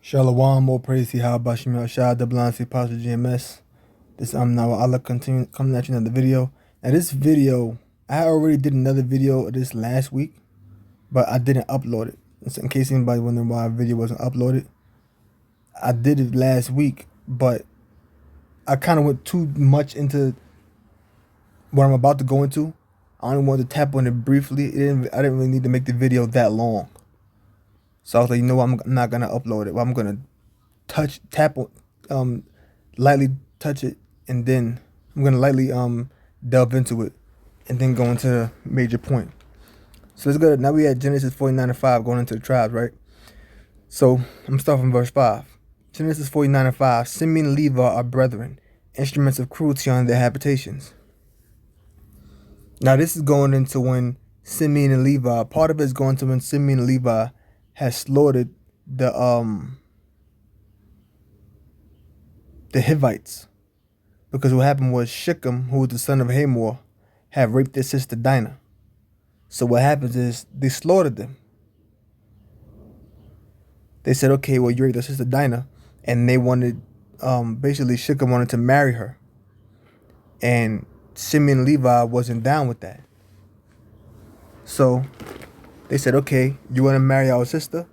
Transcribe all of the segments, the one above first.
Shalom, more praise to Yahweh Bashim Yahshua, the blind see Pastor GMS. This now Allah continue coming at you another video. Now this video, I already did another video of this last week, but I didn't upload it. So in case anybody wondering why a video wasn't uploaded, I did it last week, but I kind of went too much into what I'm about to go into. I only wanted to tap on it briefly. I didn't really need to make the video that long. So I was like, you know what, I'm not gonna upload it. But I'm gonna lightly touch it, and then I'm gonna lightly delve into it, and then go into the major point. So let's go. Now we at Genesis 49:5, going into the tribes, right? So I'm starting from verse 5. Genesis 49:5. Simeon and Levi are brethren, instruments of cruelty on their habitations. Now this is going into when Simeon and Levi. Part of it is going to when Simeon and Levi has slaughtered the Hivites, because what happened was Shechem, who was the son of Hamor, had raped their sister Dinah. So what happens is they slaughtered them. They said, okay, well, you raped their sister Dinah, and they wanted, basically Shechem wanted to marry her, and Simeon and Levi wasn't down with that. So they said, okay, you want to marry our sister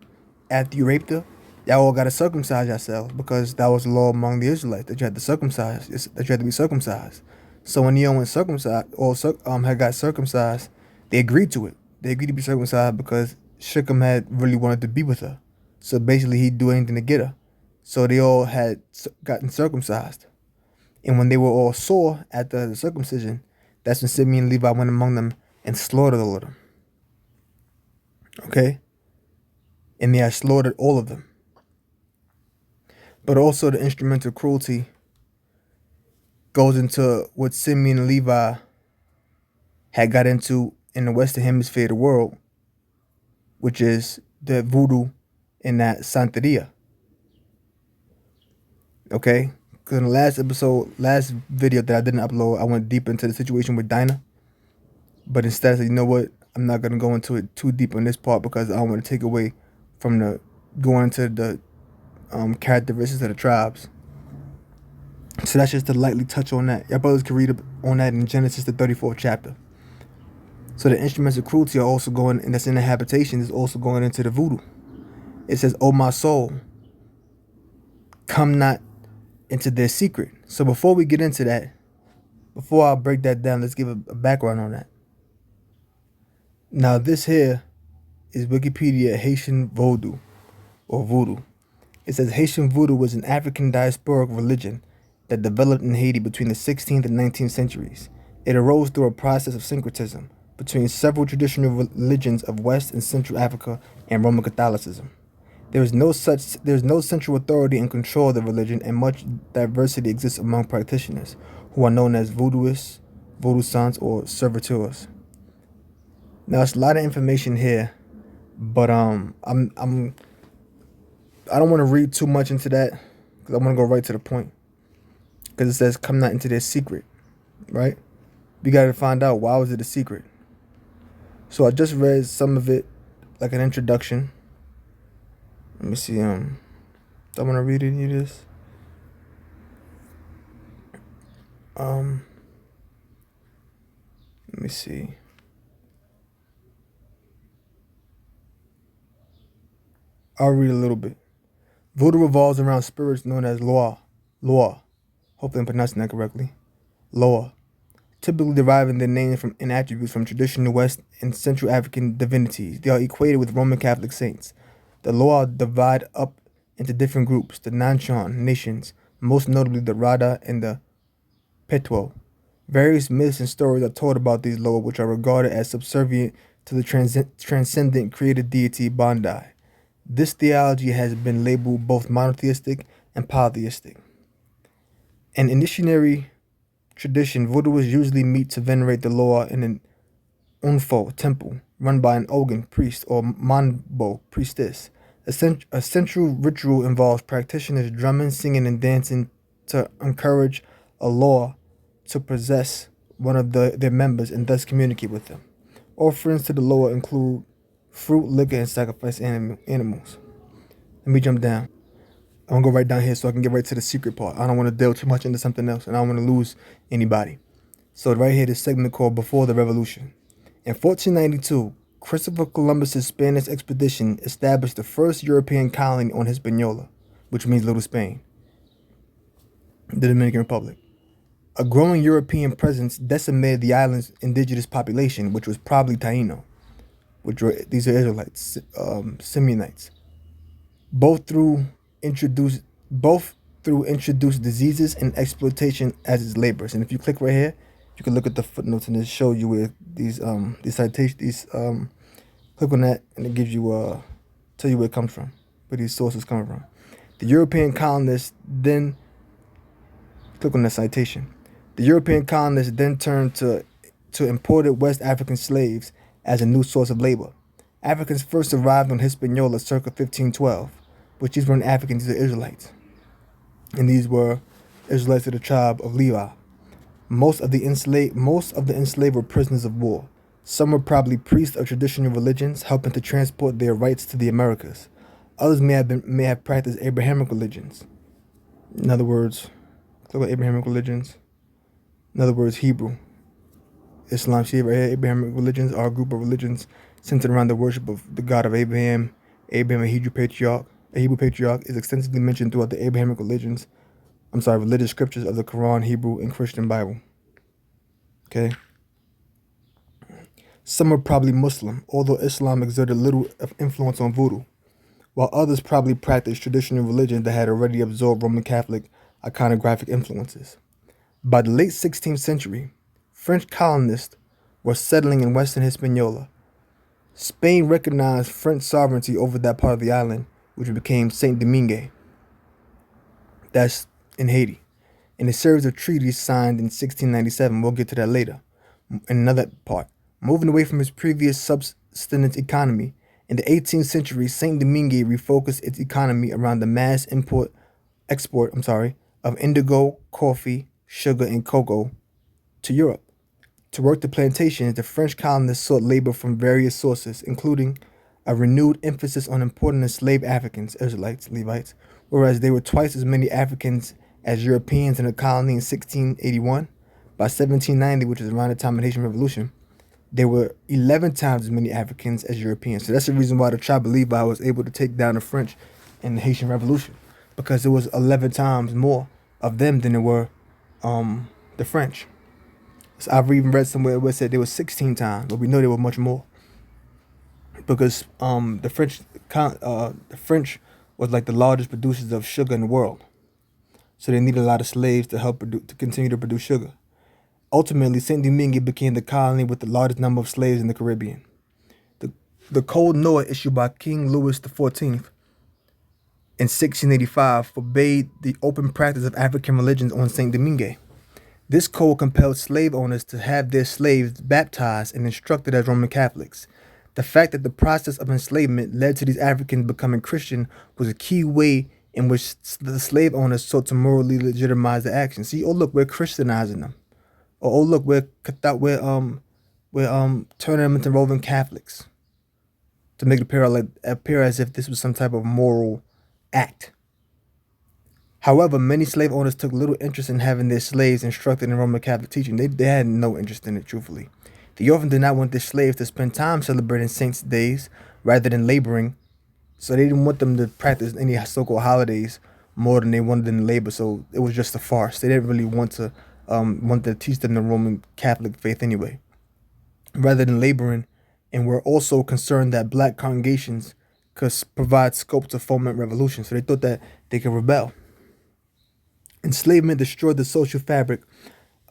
after you raped her? Y'all all got to circumcise yourselves, because that was the law among the Israelites, that you had to circumcise, that you had to be circumcised. So when Neil went circumcised, or had got circumcised, they agreed to it. They agreed to be circumcised because Shechem had really wanted to be with her. So basically he'd do anything to get her. So they all had gotten circumcised. And when they were all sore after the circumcision, that's when Simeon and Levi went among them and slaughtered all of them. Okay? And they had slaughtered all of them. But also the instrumental cruelty goes into what Simeon and Levi had got into in the Western Hemisphere of the world, which is the voodoo and that Santeria. Okay? Because in the last video that I didn't upload, I went deep into the situation with Dinah. But instead I said, you know what? I'm not going to go into it too deep on this part, because I don't want to take away from going into the characteristics of the tribes. So that's just to lightly touch on that. Y'all brothers can read on that in Genesis, the 34th chapter. So the instruments of cruelty are also going, and that's in the habitation, is also going into the voodoo. It says, "Oh my soul, come not into their secret." So before we get into that, before I break that down, let's give a background on that. Now this here is Wikipedia Haitian Vodou, or voodoo. It says Haitian voodoo was an African diasporic religion that developed in Haiti between the 16th and 19th centuries. It arose through a process of syncretism between several traditional religions of West and Central Africa and Roman Catholicism. There is no central authority and control of the religion, and much diversity exists among practitioners, who are known as voodooists, voodoo saints, or serviteurs. Now, it's a lot of information here, but I don't want to read too much into that, because I want to go right to the point. Because it says, "Come not into their secret," right? We got to find out, why was it a secret? So I just read some of it, like an introduction. Let me see. Do I want to read any of this? Let me see. I'll read a little bit. Voodoo revolves around spirits known as Loa. Hopefully I'm pronouncing that correctly. Loa. Typically deriving their names and attributes from traditional West and Central African divinities. They are equated with Roman Catholic saints. The Loa divide up into different groups, the Nanchan nations, most notably the Rada and the Petwo. Various myths and stories are told about these Loa, which are regarded as subservient to the transcendent created deity Bandai. This theology has been labeled both monotheistic and polytheistic. An initiatory tradition, voodooists usually meet to venerate the Loa in an Unfo temple run by an Ogun priest or Manbo priestess. A central ritual involves practitioners drumming, singing, and dancing to encourage a Loa to possess one of their members and thus communicate with them. Offerings to the Loa include fruit, liquor, and sacrificed animals. Let me jump down. I'm gonna go right down here so I can get right to the secret part. I don't want to delve too much into something else, and I don't want to lose anybody. So right here, this segment called Before the Revolution. In 1492, Christopher Columbus's Spanish expedition established the first European colony on Hispaniola, which means Little Spain, the Dominican Republic. A growing European presence decimated the island's indigenous population, which was probably Taino, these are Israelites, Simeonites, both through introduced diseases and exploitation as its laborers. And if you click right here, you can look at the footnotes and it shows you where these citations click on that and it gives you tell you where it comes from, where these sources come from. The European colonists then click on the citation. The European colonists then turned to imported West African slaves as a new source of labor. Africans first arrived on Hispaniola circa 1512, which these weren't Africans, these are Israelites. And these were Israelites of the tribe of Levi. Most of the enslaved were prisoners of war. Some were probably priests of traditional religions, helping to transport their rights to the Americas. Others may have practiced Abrahamic religions. In other words, click on Abrahamic religions. In other words, Hebrew. Islam, see right here, Abrahamic religions are a group of religions centered around the worship of the God of Abraham. Abraham, a Hebrew patriarch, is extensively mentioned throughout the Abrahamic religious scriptures of the Quran, Hebrew, and Christian Bible. Okay. Some were probably Muslim, although Islam exerted little influence on voodoo, while others probably practiced traditional religion that had already absorbed Roman Catholic iconographic influences. By the late 16th century, French colonists were settling in western Hispaniola. Spain recognized French sovereignty over that part of the island, which became Saint Domingue. That's in Haiti. In a series of treaties signed in 1697, we'll get to that later. In another part, moving away from its previous subsistence economy, in the 18th century, Saint Domingue refocused its economy around the mass export of indigo, coffee, sugar, and cocoa to Europe. To work the plantations, the French colonists sought labor from various sources, including a renewed emphasis on importing enslaved Africans, Israelites, Levites, whereas there were twice as many Africans as Europeans in the colony in 1681. By 1790, which is around the time of the Haitian Revolution, there were 11 times as many Africans as Europeans. So that's the reason why the tribe of Levi was able to take down the French in the Haitian Revolution, because there was 11 times more of them than there were the French. So I've even read somewhere where it said there was 16 times, but we know there were much more, because the French was like the largest producers of sugar in the world. So they needed a lot of slaves to help to continue to produce sugar. Ultimately, Saint Domingue became the colony with the largest number of slaves in the Caribbean. The Code Noah issued by King Louis XIV in 1685 forbade the open practice of African religions on Saint Domingue. This code compelled slave owners to have their slaves baptized and instructed as Roman Catholics. The fact that the process of enslavement led to these Africans becoming Christian was a key way in which the slave owners sought to morally legitimize the action. See, oh look, we're Christianizing them. Or oh look, we're turning them into Roman Catholics, to make it appear as if this was some type of moral act. However, many slave owners took little interest in having their slaves instructed in Roman Catholic teaching. They had no interest in it, truthfully. They often did not want their slaves to spend time celebrating saints' days rather than laboring. So they didn't want them to practice any so-called holidays more than they wanted them to labor. So it was just a farce. They didn't really want to teach them the Roman Catholic faith anyway, rather than laboring, and were also concerned that black congregations could provide scope to foment revolution. So they thought that they could rebel. Enslavement destroyed the social fabric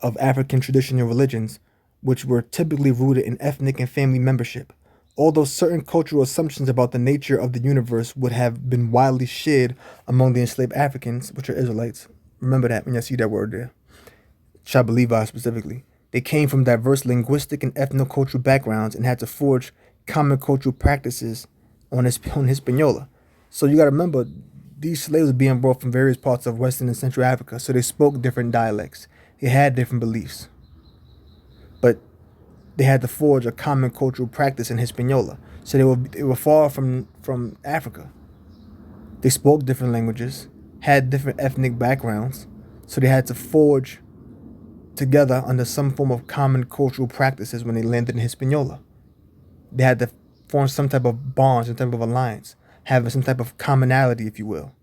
of African traditional religions, which were typically rooted in ethnic and family membership. Although certain cultural assumptions about the nature of the universe would have been widely shared among the enslaved Africans, which are Israelites. Remember that when you see that word there. Tribe of Levi specifically. They came from diverse linguistic and ethnocultural backgrounds and had to forge common cultural practices on Hispaniola. So you got to remember, these slaves were being brought from various parts of Western and Central Africa, so they spoke different dialects. They had different beliefs. But they had to forge a common cultural practice in Hispaniola. So they were far from Africa. They spoke different languages. had different ethnic backgrounds, so they had to forge together under some form of common cultural practices when they landed in Hispaniola. They had to form some type of bond, some type of alliance, having some type of commonality, if you will.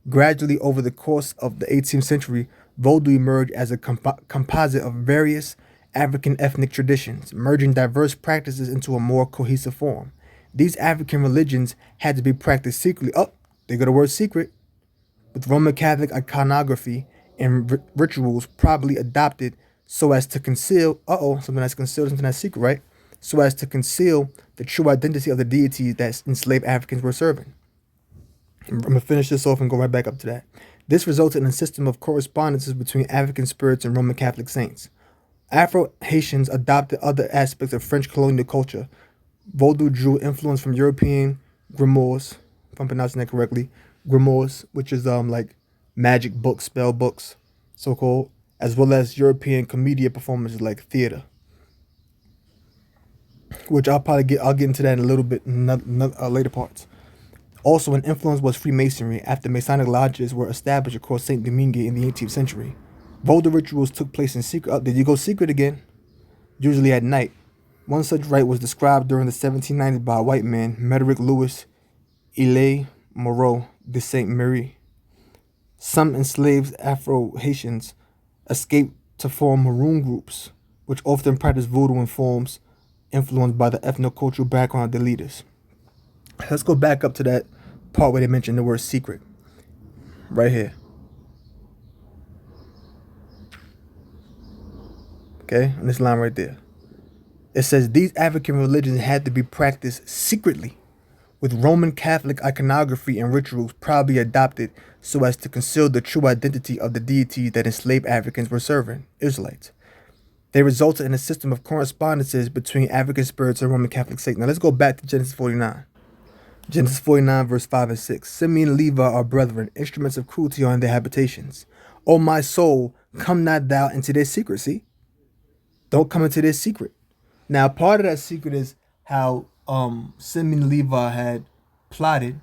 Gradually, over the course of the 18th century, Vodou emerged as a composite of various African ethnic traditions, merging diverse practices into a more cohesive form. These African religions had to be practiced secretly. Oh, they got the word secret, with Roman Catholic iconography and rituals probably adopted so as to conceal, something that's concealed, something that's secret, right? So as to conceal the true identity of the deities that enslaved Africans were serving. I'm going to finish this off and go right back up to that. This resulted in a system of correspondences between African spirits and Roman Catholic saints. Afro-Haitians adopted other aspects of French colonial culture. Vodou drew influence from European grimoires, if I'm pronouncing that correctly, grimoires, which is like magic books, spell books, so-called, as well as European commedia performances like theater, which I'll get into that in a little bit in later parts. Also, an influence was Freemasonry after Masonic lodges were established across Saint Domingue in the 18th century. Vodou rituals took place in secret. Oh, did you go secret again? Usually at night. One such rite was described during the 1790s by a white man, Médéric Louis Ile Moreau de Saint Marie. Some enslaved Afro-Haitians escaped to form maroon groups, which often practiced voodoo in forms influenced by the ethno-cultural background of the leaders. Let's go back up to that part where they mentioned the word secret. Right here. Okay, on this line right there. It says these African religions had to be practiced secretly, with Roman Catholic iconography and rituals probably adopted so as to conceal the true identity of the deities that enslaved Africans were serving, Israelites. They resulted in a system of correspondences between African spirits and Roman Catholic saints. Now let's go back to Genesis 49. Genesis 49, verse 5 and 6. Simeon and Levi are brethren, instruments of cruelty are in their habitations. O my soul, come not thou into their secrecy. Don't come into their secret. Now, part of that secret is how Simeon and Levi had plotted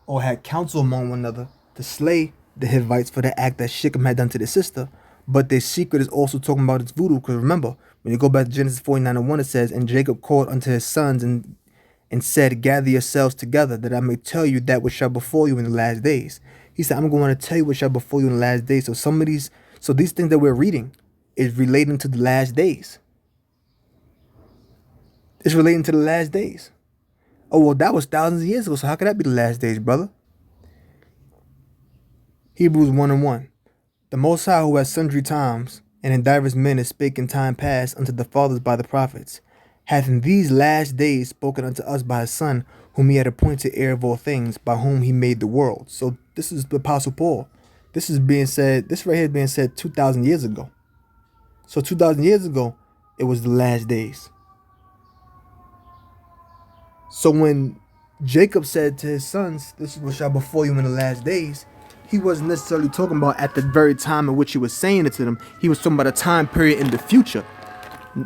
or had counsel among one another to slay the Hivites for the act that Shechem had done to their sister. But their secret is also talking about its voodoo. Because remember, when you go back to Genesis 49 and 1, it says, and Jacob called unto his sons and said, gather yourselves together, that I may tell you that which shall befall you in the last days. He said, I'm going to tell you what shall befall you in the last days. So these things that we're reading is relating to the last days. It's relating to the last days. Oh, well, that was thousands of years ago, so how could that be the last days, brother? Hebrews 1 and 1. The Most High, who at sundry times and in divers manners spake in time past unto the fathers by the prophets, hath in these last days spoken unto us by his Son, whom he had appointed heir of all things, by whom he made the world. So this is the Apostle Paul. This right here is being said 2,000 years ago. So 2,000 years ago, it was the last days. So when Jacob said to his sons, this is what shall befall you in the last days, he wasn't necessarily talking about at the very time in which he was saying it to them. He was talking about a time period in the future.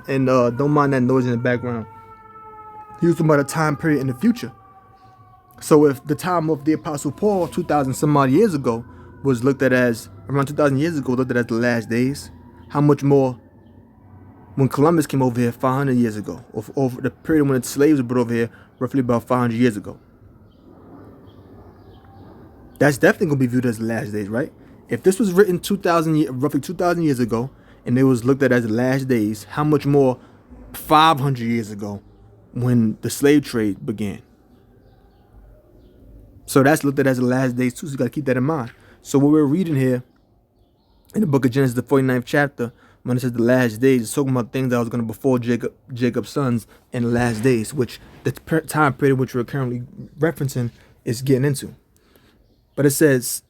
And don't mind that noise in the background. He was talking about a time period in the future. So if the time of the Apostle Paul, 2,000 some odd years ago, was looked at as, around 2,000 years ago, looked at as the last days, how much more when Columbus came over here 500 years ago, or over the period when the slaves were brought over here, roughly about 500 years ago. That's definitely going to be viewed as the last days, right? If this was written roughly 2,000 years ago, and it was looked at as the last days, how much more 500 years ago when the slave trade began? So that's looked at as the last days too, so you got to keep that in mind. So what we're reading here in the book of Genesis, the 49th chapter, when it says the last days, it's talking about things that was going to befall Jacob's sons in the last days, which the time period which we're currently referencing is getting into. But it says,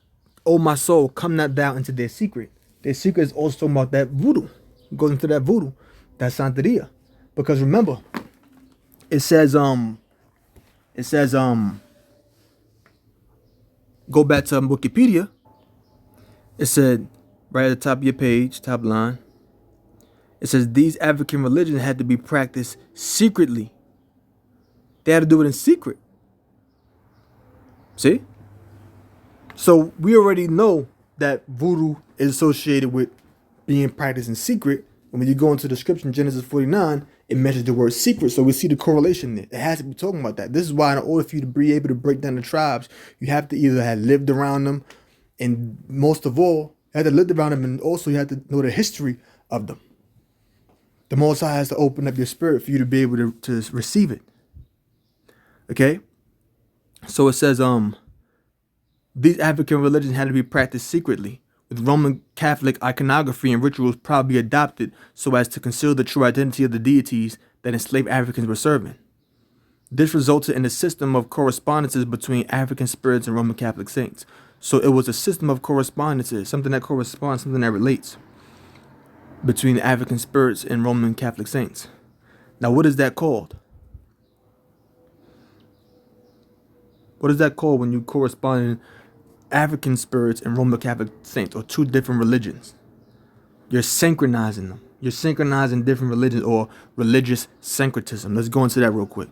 "O my soul, come not thou into their secret." Their secret is also talking about that voodoo. It goes into that voodoo, that Santeria. Because remember, it says, go back to Wikipedia. It said, right at the top of your page, top line, it says these African religions had to be practiced secretly. They had to do it in secret. See? So we already know that voodoo is associated with being practiced in secret. And when you go into the scripture in Genesis 49, it mentions the word secret. So we see the correlation there. It has to be talking about that. This is why in order for you to be able to break down the tribes, you have to either have lived around them, and most of all, you have to live around them, and also you have to know the history of them. The Most High has to open up your spirit for you to be able to receive it. Okay? So it says, these African religions had to be practiced secretly, with Roman Catholic iconography and rituals probably adopted so as to conceal the true identity of the deities that enslaved Africans were serving. This resulted in a system of correspondences between African spirits and Roman Catholic saints. So it was a system of correspondences, something that corresponds, something that relates between African spirits and Roman Catholic saints. Now, what is that called? What is that called when you correspond African spirits and Roman Catholic saints, or two different religions? You're synchronizing them. You're synchronizing different religions, or religious syncretism. Let's go into that real quick.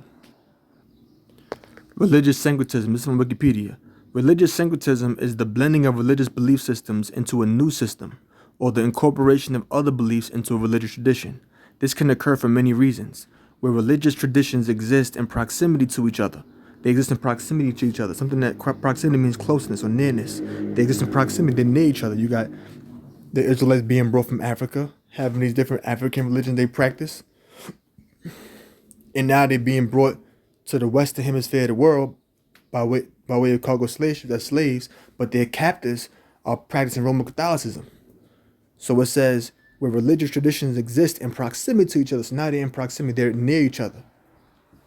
Religious syncretism. This is from Wikipedia. Religious syncretism is the blending of religious belief systems into a new system, or the incorporation of other beliefs into a religious tradition. This can occur for many reasons, where religious traditions exist in proximity to each other. They exist in proximity to each other. Something that proximity means closeness or nearness. They exist in proximity. They're near each other. You got the Israelites being brought from Africa, having these different African religions they practice. And now they're being brought to the Western Hemisphere of the world by way of cargo slaves. They're slaves, but their captors are practicing Roman Catholicism. So it says where religious traditions exist in proximity to each other. So now they're in proximity. They're near each other.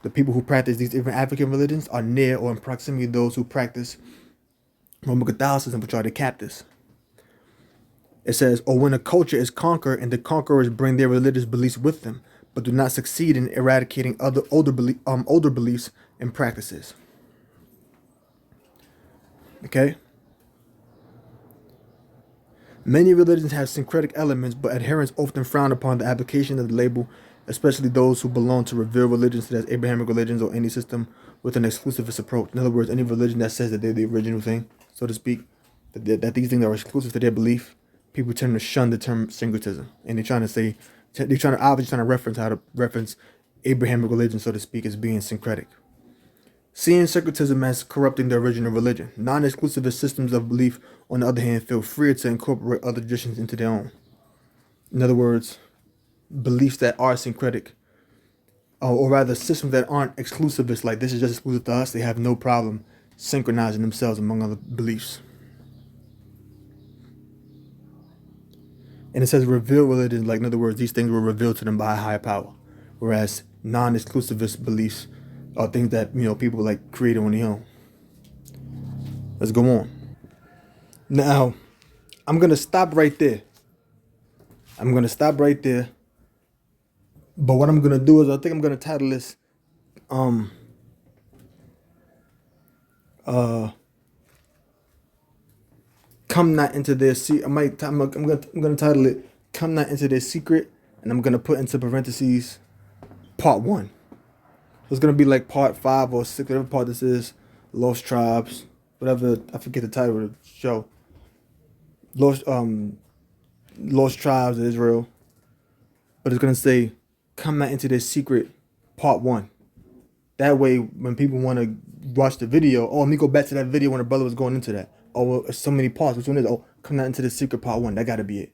The people who practice these different African religions are near or in proximity to those who practice Roman Catholicism, which are the captives. It says, or when a culture is conquered and the conquerors bring their religious beliefs with them, but do not succeed in eradicating other older beliefs and practices. Okay? Many religions have syncretic elements, but adherents often frown upon the application of the label, especially those who belong to revealed religions such as Abrahamic religions or any system with an exclusivist approach. In other words, any religion that says that they're the original thing, so to speak, that these things are exclusive to their belief, people tend to shun the term syncretism. And they're obviously trying to reference Abrahamic religion, so to speak, as being syncretic. Seeing syncretism as corrupting the original religion. Non-exclusivist systems of belief, on the other hand, feel freer to incorporate other traditions into their own. In other words, beliefs that are syncretic, or rather systems that aren't exclusivist, like this is just exclusive to us, they have no problem synchronizing themselves among other beliefs. And it says revealed religion, like in other words, these things were revealed to them by a higher power. Whereas non-exclusivist beliefs are things that, people like create on their own. Let's go on. Now, I'm going to stop right there. But what I'm going to do is I think I'm going to title this Come Not Into Their Secret. I'm going to title it Come Not Into Their Secret, and I'm going to put into parentheses part 1. So it's going to be like part 5 or 6, whatever part this is. Lost Tribes, whatever, I forget the title of the show. Lost Tribes of Israel. But it's going to say Come Not Into Their Secret part 1. That way, when people want to watch the video, let me go back to that video when the brother was going into that. Oh, so many parts. Which one is it? Oh, Come Not Into the Secret part 1. That got to be it.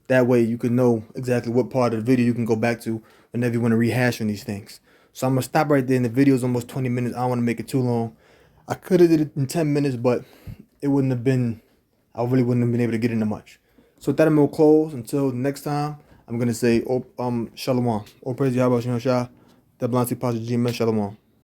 That way, you can know exactly what part of the video you can go back to whenever you want to rehash on these things. So I'm going to stop right there. And the video is almost 20 minutes. I don't want to make it too long. I could have did it in 10 minutes, but I really wouldn't have been able to get into much. So with that, I'm going to close. Until next time, I'm going to say, Shalom. All praise Yahweh, Shalom, Shah, the Blancy Pasha G, Shalom.